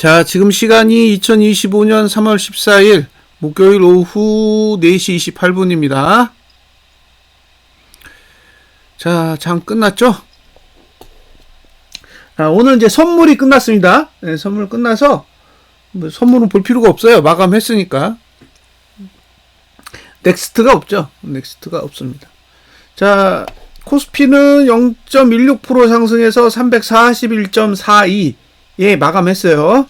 자, 지금 시간이 2025년 3월 14일 목요일 오후 4시 28분입니다. 자, 장 끝났죠? 오늘 이제 선물이 끝났습니다. 네, 선물 끝나서 선물은 볼 필요가 없어요. 마감했으니까. 넥스트가 없죠. 넥스트가 없습니다. 자, 코스피는 0.16% 상승해서 341.42에 마감했어요.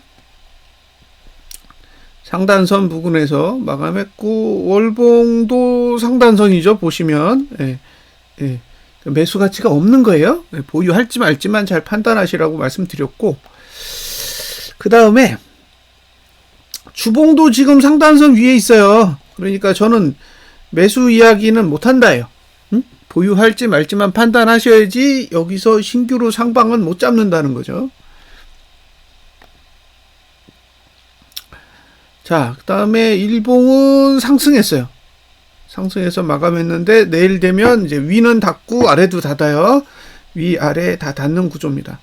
상단선 부근에서 마감했고, 월봉도 상단선이죠. 보시면. 예, 예. 매수 가치가 없는 거예요. 예, 보유할지 말지만 잘 판단하시라고 말씀드렸고, 그 다음에 주봉도 지금 상단선 위에 있어요. 그러니까 저는 매수 이야기는 못한다예요. 보유할지 말지만 판단하셔야지 여기서 신규로 상방은 못 잡는다는 거죠. 자, 그 다음에 일봉은 상승했어요. 상승해서 마감했는데 내일 되면 이제 위는 닫고 아래도 닫아요. 위, 아래 다 닫는 구조입니다.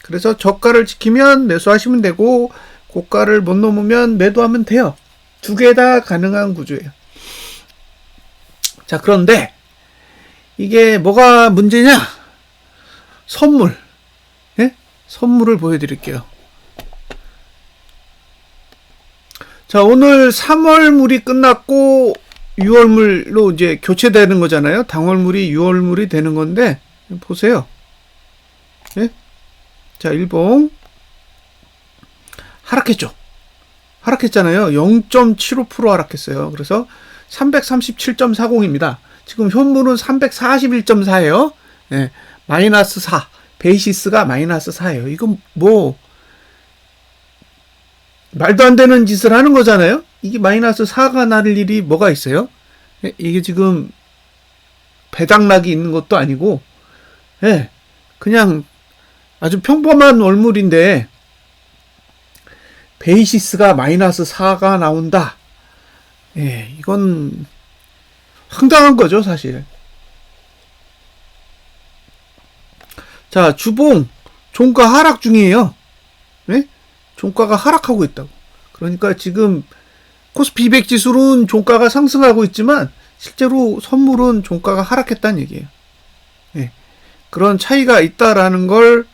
그래서 저가를 지키면 매수하시면 되고 고가를 못 넘으면 매도하면 돼요. 두 개 다 가능한 구조예요. 자, 그런데 이게 뭐가 문제냐? 선물. 예? 선물을 보여드릴게요. 자, 오늘 3월물이 끝났고 6월물로 이제 교체되는 거잖아요. 당월물이 6월물이 되는 건데 보세요. 예? 자, 일봉 하락했죠. 하락했잖아요. 0.75% 하락했어요. 그래서 337.40입니다. 지금 현물은 341.4예요. 예, 마이너스 4. 베이시스가 마이너스 4예요. 이건 뭐 말도 안 되는 짓을 하는 거잖아요. 이게 마이너스 4가 날 일이 뭐가 있어요? 예, 이게 지금 배당락이 있는 것도 아니고, 예, 그냥 아주 평범한 월물인데 베이시스가 마이너스 4가 나온다. 예, 이건 황당한 거죠, 사실. 자, 주봉 종가 하락 중이에요. 예? 종가가 하락하고 있다고. 그러니까 지금 코스피 200 지수는 종가가 상승하고 있지만 실제로 선물은 종가가 하락했다는 얘기예요. 예. 그런 차이가 있다라는 걸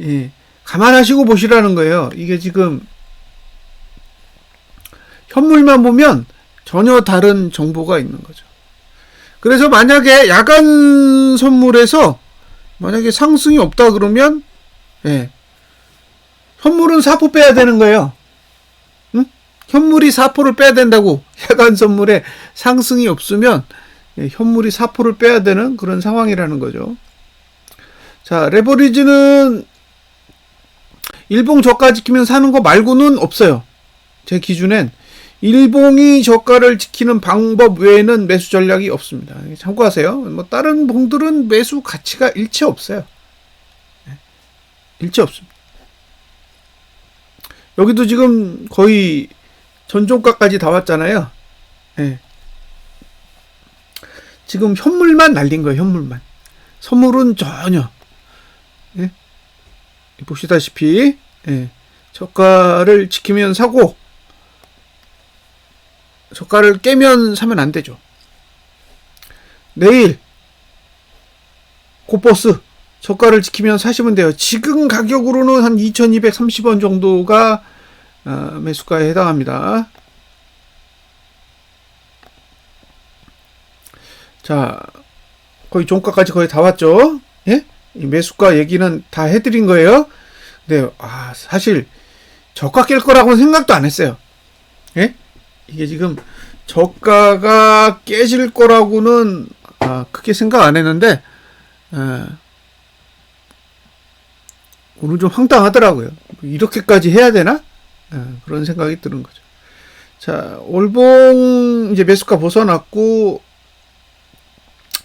예, 감안하시고 보시라는 거예요. 이게 지금 현물만 보면 전혀 다른 정보가 있는 거죠. 그래서 만약에 야간 선물에서 만약에 상승이 없다 그러면 예, 현물은 4% 빼야 되는 거예요. 응? 현물이 4%를 빼야 된다고. 야간 선물에 상승이 없으면 예, 현물이 4%를 빼야 되는 그런 상황이라는 거죠. 자, 레버리지는 일봉 저가 지키면 사는 거 말고는 없어요. 제 기준엔 일봉이 저가를 지키는 방법 외에는 매수 전략이 없습니다. 참고하세요. 뭐 다른 봉들은 매수 가치가 일체 없어요. 일체 없습니다. 여기도 지금 거의 전종가까지 다 왔잖아요. 예. 지금 현물만 날린 거예요. 현물만. 선물은 전혀. 예. 보시다시피 예. 저가를 지키면 사고 저가를 깨면 사면 안 되죠. 내일 고버스 저가를 지키면 사시면 돼요. 지금 가격으로는 한 2230원 정도가 매수가에 해당합니다. 자, 거의 종가까지 거의 다 왔죠. 예? 이 매수가 얘기는 다 해드린 거예요. 네, 사실 저가 깰 거라고는 생각도 안 했어요. 예? 이게 지금 저가가 깨질 거라고는 크게 생각 안 했는데 오늘 좀 황당하더라고요. 이렇게까지 해야 되나? 그런 생각이 드는 거죠. 자, 월봉 이제 매수가 벗어났고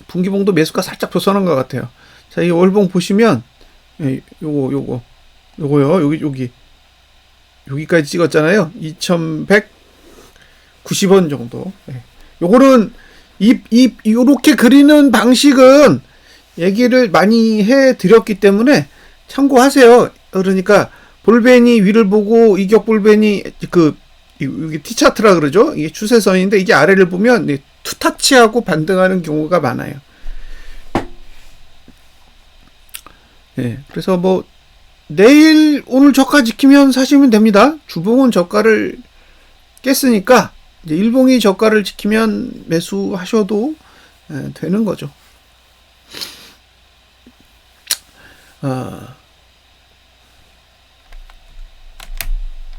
분기봉도 매수가 살짝 벗어난 것 같아요. 자, 이 월봉 보시면 요거요. 여기까지 찍었잖아요. 2190원 정도. 네. 요거는 요렇게 그리는 방식은 얘기를 많이 해 드렸기 때문에 참고하세요. 그러니까 볼벤이 위를 보고 이격 볼벤이 이게 T차트라 그러죠. 이게 추세선인데 이게 아래를 보면 투타치하고 반등하는 경우가 많아요. 예, 그래서 뭐 내일 오늘 저가 지키면 사시면 됩니다. 주봉은 저가를 깼으니까 이제 일봉이 저가를 지키면 매수하셔도 되는 거죠.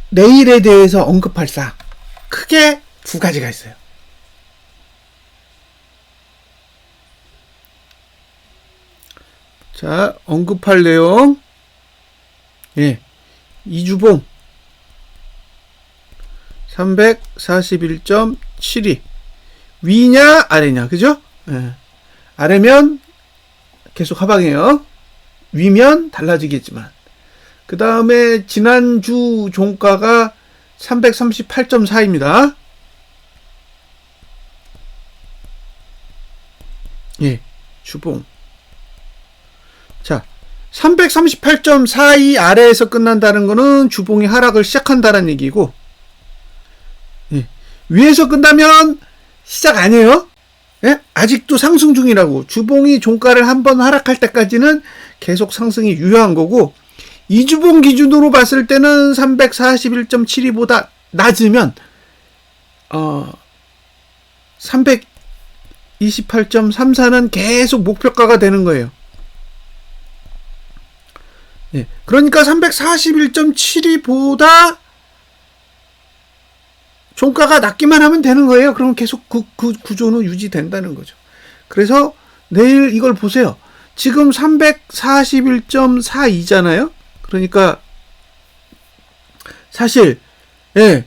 내일에 대해서 언급할 사항 크게 두 가지가 있어요. 자, 언급할 내용. 예. 이주봉 341.72 위냐 아래냐, 그죠? 예. 아래면 계속 하방이에요. 위면 달라지겠지만. 그 다음에 지난주 종가가 338.4입니다. 예, 주봉. 자, 338.42 아래에서 끝난다는 거는 주봉이 하락을 시작한다는 얘기고, 예, 위에서 끝나면 시작 아니에요? 예? 아직도 상승 중이라고. 주봉이 종가를 한번 하락할 때까지는 계속 상승이 유효한 거고, 이주봉 기준으로 봤을 때는 341.72보다 낮으면 328.34는 계속 목표가가 되는 거예요. 예, 그러니까 341.72보다 종가가 낮기만 하면 되는 거예요. 그럼 계속 그 구조는 유지된다는 거죠. 그래서 내일 이걸 보세요. 지금 341.42잖아요. 그러니까 사실 예,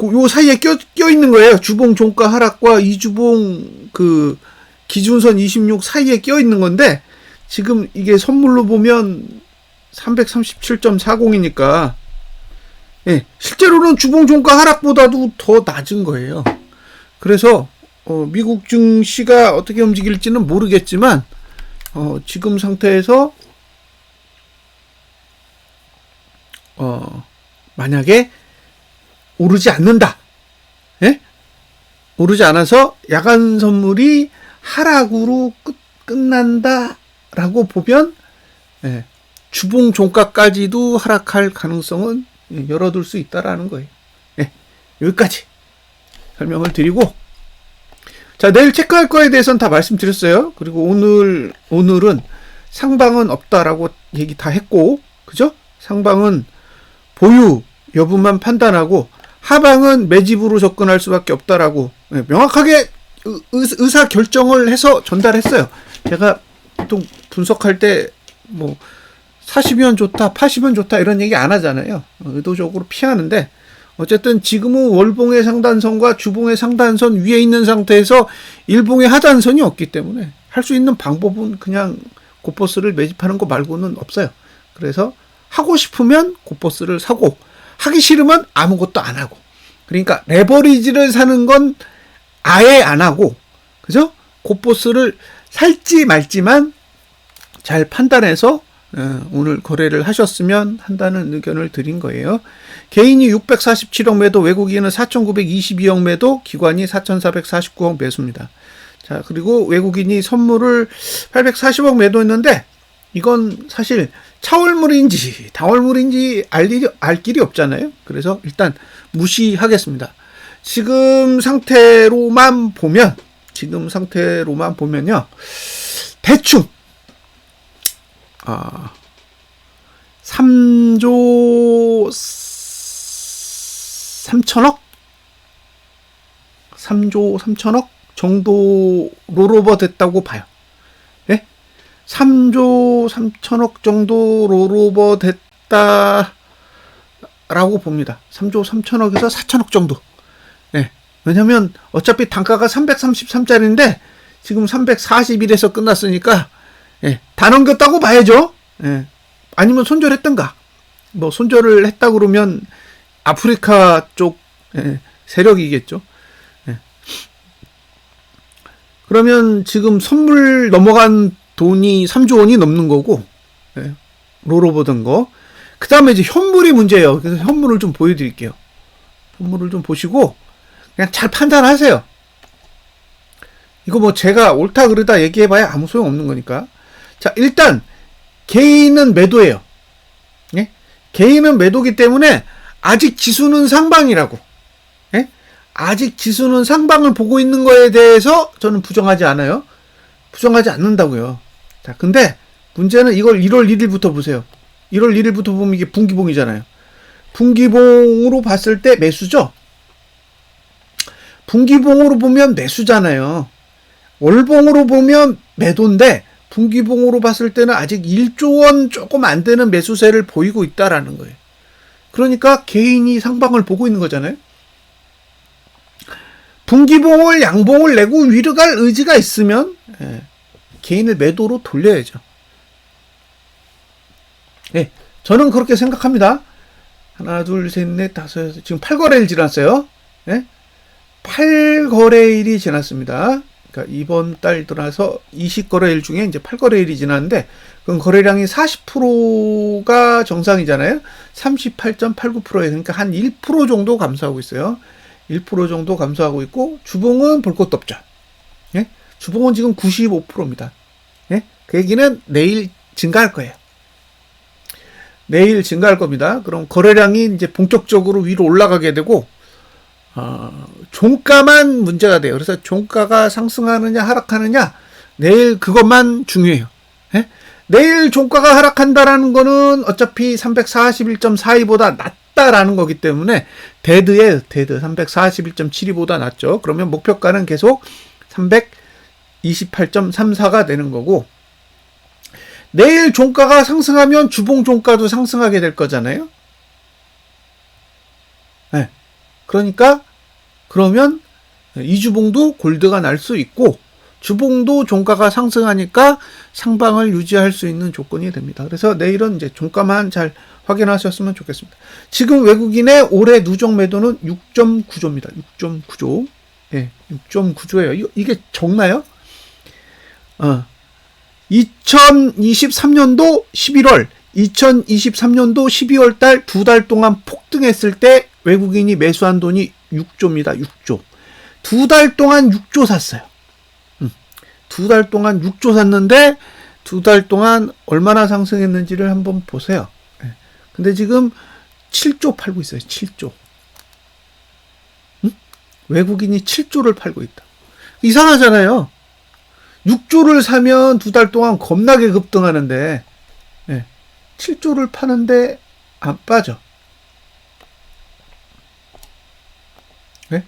요 사이에 껴 있는 거예요. 주봉 종가 하락과 이주봉 그 기준선 26 사이에 껴 있는 건데, 지금 이게 선물로 보면 337.40이니까 예, 실제로는 주봉 종가 하락보다도 더 낮은 거예요. 그래서 미국 증시가 어떻게 움직일지는 모르겠지만 지금 상태에서 만약에 오르지 않는다, 예? 오르지 않아서 야간 선물이 하락으로 끝난다라고 보면, 예, 주봉 종가까지도 하락할 가능성은 열어둘 수 있다라는 거예요. 예, 여기까지 설명을 드리고, 자, 내일 체크할 거에 대해서는 다 말씀드렸어요. 그리고 오늘은 상방은 없다라고 얘기 다 했고, 그죠? 상방은 보유 여부만 판단하고 하방은 매집으로 접근할 수밖에 없다라고 명확하게 의사 결정을 해서 전달했어요. 제가 보통 분석할 때 뭐 40면 좋다, 80은 좋다 이런 얘기 안 하잖아요. 의도적으로 피하는데, 어쨌든 지금은 월봉의 상단선과 주봉의 상단선 위에 있는 상태에서 일봉의 하단선이 없기 때문에 할 수 있는 방법은 그냥 고퍼스를 매집하는 거 말고는 없어요. 그래서 하고 싶으면 고퍼스를 사고, 하기 싫으면 아무것도 안 하고, 그러니까 레버리지를 사는 건 아예 안 하고, 그죠? 고퍼스를 살지 말지만 잘 판단해서 오늘 거래를 하셨으면 한다는 의견을 드린 거예요. 개인이 647억 매도, 외국인은 4,922억 매도, 기관이 4,449억 매수입니다. 자, 그리고 외국인이 선물을 840억 매도했는데, 이건 사실 차월물인지 다월물인지 알 길이 없잖아요. 그래서 일단 무시하겠습니다. 지금 상태로만 보면요, 대충 3조 3천억? 3조 3천억 정도 롤오버 됐다고 봐요. 예? 3조 3천억 정도 롤오버 됐다라고 봅니다. 3조 3천억에서 4천억 정도. 예. 왜냐면 어차피 단가가 333짜리인데 지금 341에서 끝났으니까, 예, 다 넘겼다고 봐야죠. 예. 아니면 손절했던가. 뭐 손절을 했다 그러면 아프리카 쪽, 예, 세력이겠죠. 예. 그러면 지금 선물 넘어간 돈이 3조 원이 넘는 거고, 예, 롤오버 된 거. 그 다음에 이제 현물이 문제예요. 그래서 현물을 좀 보여드릴게요. 현물을 좀 보시고 그냥 잘 판단하세요. 이거 뭐 제가 옳다 그르다 얘기해봐야 아무 소용 없는 거니까. 자, 일단 개인은 매도예요. 예? 개인은 매도기 때문에 아직 지수는 상방이라고. 예? 아직 지수는 상방을 보고 있는 거에 대해서 저는 부정하지 않아요. 부정하지 않는다고요. 자, 근데 문제는 이걸 1월 1일부터 보세요. 1월 1일부터 보면 이게 분기봉이잖아요. 분기봉으로 봤을 때 매수죠. 분기봉으로 보면 매수잖아요. 월봉으로 보면 매도인데 분기봉으로 봤을 때는 아직 1조 원 조금 안 되는 매수세를 보이고 있다라는 거예요. 그러니까 개인이 상방을 보고 있는 거잖아요. 분기봉을 양봉을 내고 위로 갈 의지가 있으면 개인을 매도로 돌려야죠. 네, 저는 그렇게 생각합니다. 하나, 둘, 셋, 넷, 다섯, 지금 8거래일 지났어요. 네? 8거래일이 지났습니다. 그러니까 이번 달 들어서 20거래일 중에 이제 8거래일이 지났는데, 그럼 거래량이 40%가 정상이잖아요. 38.89%예요. 그러니까 한 1% 정도 감소하고 있어요. 1% 정도 감소하고 있고, 주봉은 볼 것도 없죠. 예? 주봉은 지금 95%입니다. 예? 그 얘기는 내일 증가할 거예요. 내일 증가할 겁니다. 그럼 거래량이 이제 본격적으로 위로 올라가게 되고, 종가만 문제가 돼요. 그래서 종가가 상승하느냐 하락하느냐 내일 그것만 중요해요. 예? 내일 종가가 하락한다라는 거는 어차피 341.42보다 낫다라는 거기 때문에 데드 341.72보다 낫죠. 그러면 목표가는 계속 328.34가 되는 거고, 내일 종가가 상승하면 주봉 종가도 상승하게 될 거잖아요. 네. 그러니까 그러면 이주봉도 골드가 날 수 있고 주봉도 종가가 상승하니까 상방을 유지할 수 있는 조건이 됩니다. 그래서 내일은 이제 종가만 잘 확인하셨으면 좋겠습니다. 지금 외국인의 올해 누적 매도는 6.9조입니다. 6.9조. 예, 6.9조예요. 이게 적나요? 2023년도 11월, 2023년도 12월 달 두 달 동안 폭등했을 때 외국인이 매수한 돈이 6조입니다. 6조. 두 달 동안 6조 샀어요. 두 달 동안 6조 샀는데 두 달 동안 얼마나 상승했는지를 한번 보세요. 근데 지금 7조 팔고 있어요. 7조. 외국인이 7조를 팔고 있다. 이상하잖아요. 6조를 사면 두 달 동안 겁나게 급등하는데 7조를 파는데 안 빠져. 네?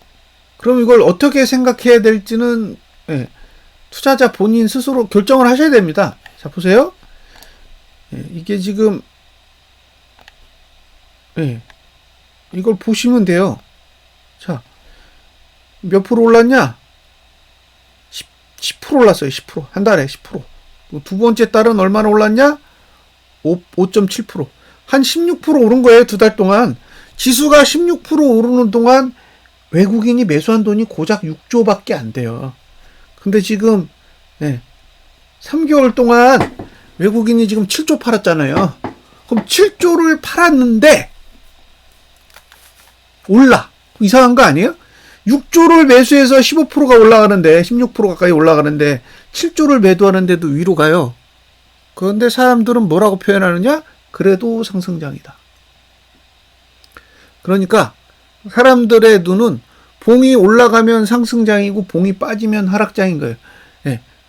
그럼 이걸 어떻게 생각해야 될지는 투자자 본인 스스로 결정을 하셔야 됩니다. 자, 보세요. 이게 지금 이걸 보시면 돼요. 자, 몇 프로 올랐냐? 10% 올랐어요. 10%. 한 달에 10%. 두 번째 달은 얼마나 올랐냐? 5.7%. 한 16% 오른 거예요. 두 달 동안. 지수가 16% 오르는 동안 외국인이 매수한 돈이 고작 6조밖에 안 돼요. 근데 지금 3개월 동안 외국인이 지금 7조 팔았잖아요. 그럼 7조를 팔았는데 올라. 이상한 거 아니에요? 6조를 매수해서 15%가 올라가는데 16% 가까이 올라가는데 7조를 매도하는데도 위로 가요. 그런데 사람들은 뭐라고 표현하느냐? 그래도 상승장이다. 그러니까 사람들의 눈은 봉이 올라가면 상승장이고 봉이 빠지면 하락장인 거예요.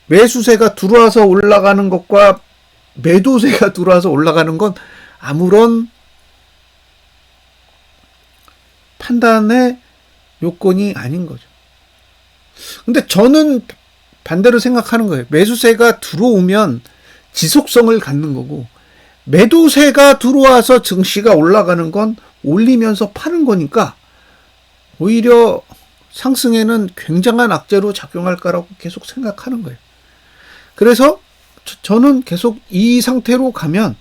매수세가 들어와서 올라가는 것과 매도세가 들어와서 올라가는 건 아무런 판단의 요건이 아닌 거죠. 근데 저는 반대로 생각하는 거예요. 매수세가 들어오면 지속성을 갖는 거고, 매도세가 들어와서 증시가 올라가는 건 올리면서 파는 거니까 오히려 상승에는 굉장한 악재로 작용할 거라고 계속 생각하는 거예요. 그래서 저는 계속 이 상태로 가면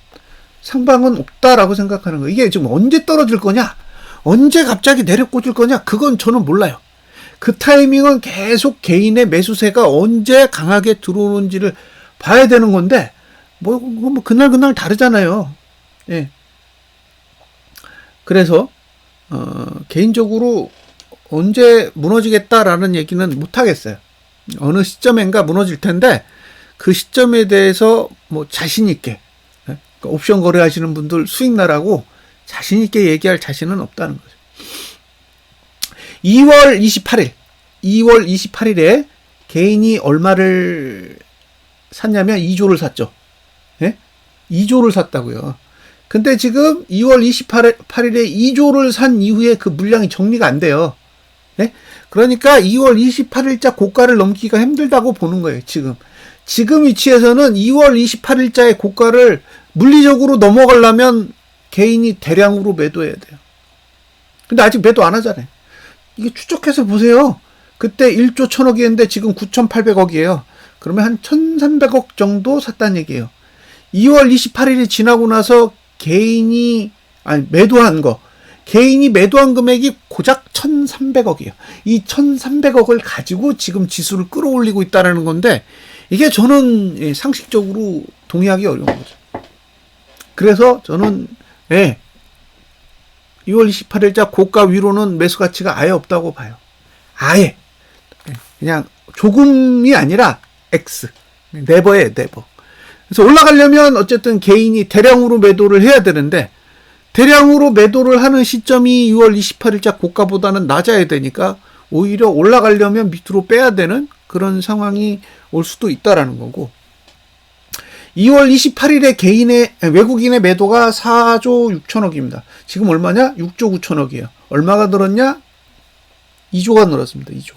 상방은 없다라고 생각하는 거예요. 이게 지금 언제 떨어질 거냐? 언제 갑자기 내려꽂을 거냐? 그건 저는 몰라요. 그 타이밍은 계속 개인의 매수세가 언제 강하게 들어오는지를 봐야 되는 건데, 뭐 그날 다르잖아요. 그래서 개인적으로 언제 무너지겠다라는 얘기는 못 하겠어요. 어느 시점엔가 무너질 텐데 그 시점에 대해서 뭐 자신 있게 옵션 거래하시는 분들 수익 나라고 자신 있게 얘기할 자신은 없다는 거죠. 2월 28일에 개인이 얼마를 샀냐면 2조를 샀죠. 예? 2조를 샀다고요. 근데 지금 2월 28일에 2조를 산 이후에 그 물량이 정리가 안 돼요. 예? 그러니까 2월 28일자 고가를 넘기기가 힘들다고 보는 거예요, 지금 위치에서는 2월 28일자의 고가를 물리적으로 넘어가려면 개인이 대량으로 매도해야 돼요. 근데 아직 매도 안 하잖아요. 이게 추적해서 보세요. 그때 1조 1000억이었는데 지금 9,800억이에요. 그러면 한 1,300억 정도 샀다는 얘기예요. 2월 28일이 지나고 나서 개인이 매도한 금액이 고작 1,300억이에요. 이 1,300억을 가지고 지금 지수를 끌어올리고 있다는 건데 이게 저는 상식적으로 동의하기 어려운 거죠. 그래서 저는 2월 28일자 고가 위로는 매수 가치가 아예 없다고 봐요. 아예. 그냥 조금이 아니라 X. 네버예요, 네버. 그래서 올라가려면 어쨌든 개인이 대량으로 매도를 해야 되는데 대량으로 매도를 하는 시점이 6월 28일자 고가보다는 낮아야 되니까 오히려 올라가려면 밑으로 빼야 되는 그런 상황이 올 수도 있다라는 거고 2월 28일에 외국인의 매도가 4조 6천억입니다. 지금 얼마냐? 6조 9천억이에요. 얼마가 늘었냐? 2조가 늘었습니다. 2조.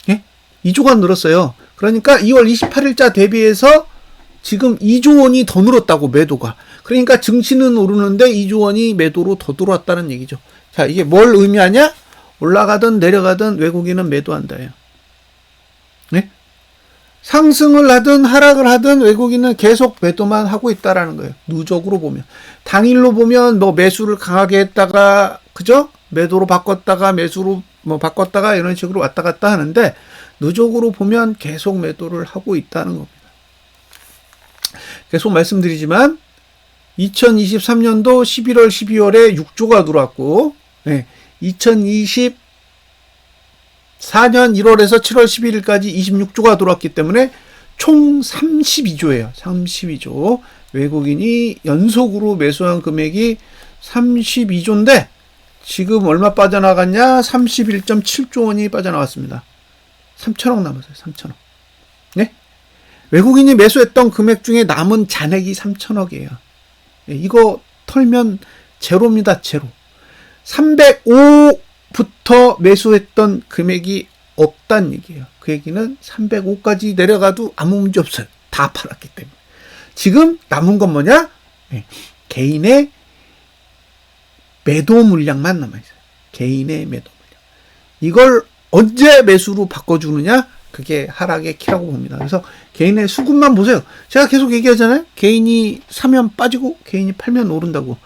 예? 2조가 늘었어요. 그러니까 2월 28일자 대비해서 지금 2조 원이 더 늘었다고 매도가. 그러니까 증시는 오르는데 2조 원이 매도로 더 들어왔다는 얘기죠. 자, 이게 뭘 의미하냐? 올라가든 내려가든 외국인은 매도한다예요. 네? 상승을 하든 하락을 하든 외국인은 계속 매도만 하고 있다라는 거예요. 누적으로 보면. 당일로 보면 뭐 매수를 강하게 했다가 그죠? 매도로 바꿨다가 매수로 뭐 바꿨다가 이런 식으로 왔다 갔다 하는데 누적으로 보면 계속 매도를 하고 있다는 겁니다. 계속 말씀드리지만 2023년도 11월, 12월에 6조가 들어왔고 2024년 1월에서 7월 11일까지 26조가 들어왔기 때문에 총 32조예요. 32조. 외국인이 연속으로 매수한 금액이 32조인데 지금 얼마 빠져나갔냐? 31.7조 원이 빠져나왔습니다. 3천억 남았어요. 3천억. 네? 외국인이 매수했던 금액 중에 남은 잔액이 3천억이에요. 이거 털면 제로입니다. 제로. 305부터 매수했던 금액이 없다는 얘기예요. 그 얘기는 305까지 내려가도 아무 문제 없어요. 다 팔았기 때문에. 지금 남은 건 뭐냐? 개인의 매도 물량만 남아있어요. 개인의 매도 물량. 이걸 언제 매수로 바꿔주느냐? 그게 하락의 키라고 봅니다. 그래서 개인의 수급만 보세요. 제가 계속 얘기하잖아요. 개인이 사면 빠지고 개인이 팔면 오른다고.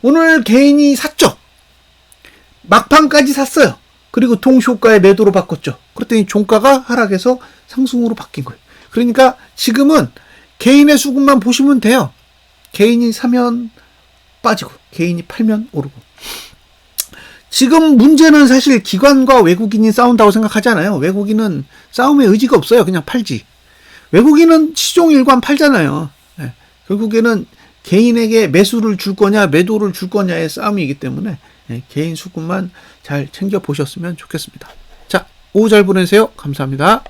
오늘 개인이 샀죠. 막판까지 샀어요. 그리고 동시호가의 매도로 바꿨죠. 그랬더니 종가가 하락해서 상승으로 바뀐 거예요. 그러니까 지금은 개인의 수급만 보시면 돼요. 개인이 사면 빠지고 개인이 팔면 오르고. 지금 문제는 사실 기관과 외국인이 싸운다고 생각하잖아요. 외국인은 싸움의 의지가 없어요. 그냥 팔지. 외국인은 시종일관 팔잖아요. 결국에는 개인에게 매수를 줄 거냐 매도를 줄 거냐의 싸움이기 때문에 개인 수급만 잘 챙겨 보셨으면 좋겠습니다. 자, 오후 잘 보내세요. 감사합니다.